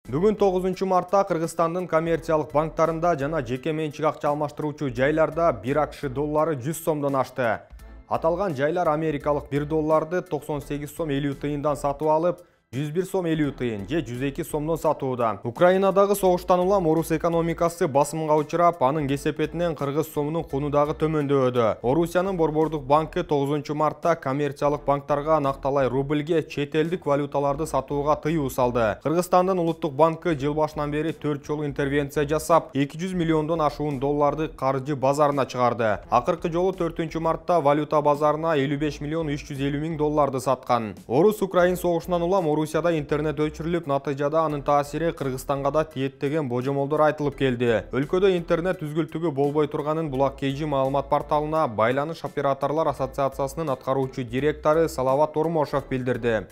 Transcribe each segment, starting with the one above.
Бүгін 9 мартта Кыргызстандын коммерциялык банктарында жана жеке менчик акча алмаштыруучу жайларда 1 акш доллары 100 сомдон ашты. Аталган жайлар америкалык 1 долларды 98 сом 50 тыйындан сатып алып, 101 сом 50 тыйын же 102 сомдон сатууда. Украинадагы согуштан улам орус экономикасы басымга учурап, анын кесепетинен кыргыз сомунун куну дагы төмөндөдү. Орусиянын Борбордук банкы 9 мартта коммерциялык банктарга накталай рубльге чет элдик валюталарды сатууга тыюу салды. Кыргызстандын улуттук банкы жыл башынан бери 4 жолу интервенция жасап, 200 миллиондон ашуун долларды каржы базарына чыгарды. Акыркы жолу 4 мартта валюта базарына 55 миллион 350 миң долларды саткан. Орус-Украин согушунан улам Орусияда интернет өчүрүлүп, натыйжада анын таасири Кыргызстанга да тиет деген божомолдор айтылып келди. Өлкөдө интернет үзгүлтүгү болбой турганын Булак-KG маалымат порталына Байланыш операторлор ассоциациясынын аткаруучу директору Салават Ормошов билдирди.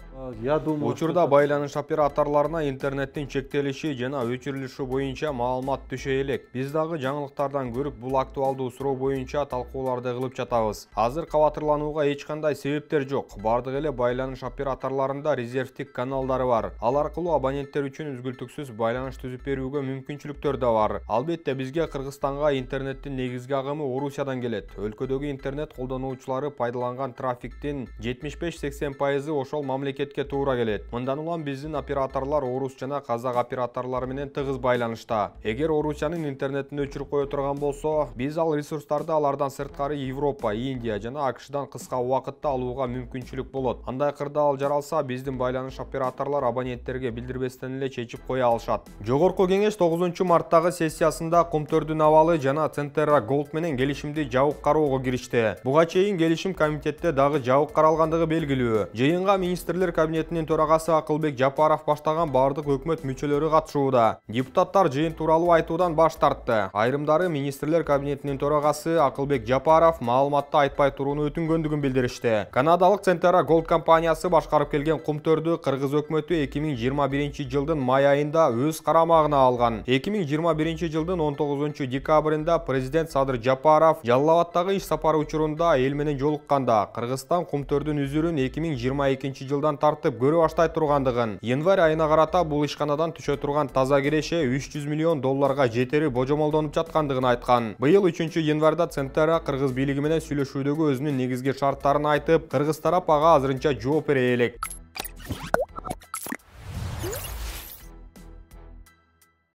Учурда байланыш операторлоруна интернеттин чектелиши жана өчүрүлүшү боюнча маалымат түшө элек. Биз дагы жаңылыктардан көрүп, бул актуалдуу суроо боюнча талкууларды кылып жатабыз. Азыр кабатырланууга эч кандай себептер жок. Бардык эле байланыш операторлорунда резервдик каналдары бар. Ал аркылуу абоненттер үчүн үзгүлтүксүз байланыш түзүп берүүгө мүмкүнчүлүктөр да бар. Албетте бизге Кыргызстанга интернеттин негизги агымы Орусиядан келет. Өлкөдөгү интернет колдонуучулары пайдаланган трафиктин 75-80% ошол мамлекетке туура келет. Мындан улам биздин операторлор орус жана казак операторлору менен тыгыз байланышта. Эгер Орусиянын интернетин өчүрүп кое турган болсо, биз ал ресурстарды алардан сырткары Европа, Индия жана АКШдан кыска убакытта алууга мүмкүнчүлүк болот. Андай кырдаал жаралса, биздин байланыш операторлор абоненттерге билдирбестен эле чечип кое алышат. Жогорку кеңеш 9 марттагы сессиясында Кумтөрдүн абалы жана Центерра Голд менен келишимди жабык кароого киришти. Буга чейин келишим комитетте дагы жабык каралгандыгы белгилүү. Жыйынга министрлер кабинетинин төрагасы Акылбек Жапаров баштаган бардык өкмөт мүчөлөрү катышууда. Депутаттар жыйын тууралуу айтуудан баш тартты. Айрымдары министрлер кабинетинин төрагасы Акылбек Жапаров маалыматты айтпай турууну өтүнгөндүгүн билдиришти. Канадалык Центерра Голд компаниясы башкарып келген Кумтөрдү Кыргыз өкмөтү 2021 жылдын май айында өз карамагына алган. 2021 жылдын 19 декабрында президент Садыр Жапаров Жалал абадтагы иш сапары учурунда эл менен жолукканда Кыргызстан Кумтөрдүн үзүрүн 2022 жылдан тартып көрө баштай тургандыгын, январь айына карата бул ишканадан түшө турган таза киреше 300 миллион долларга жетери божомолдонуп жаткандыгын айткан. Быйыл 3 январда Центерра Кыргыз бийлиги менен сүйлөшүүдөгү өзүнүн негизги шарттарын айтып, кыргыз тарап ага азырынча жооп бере элек.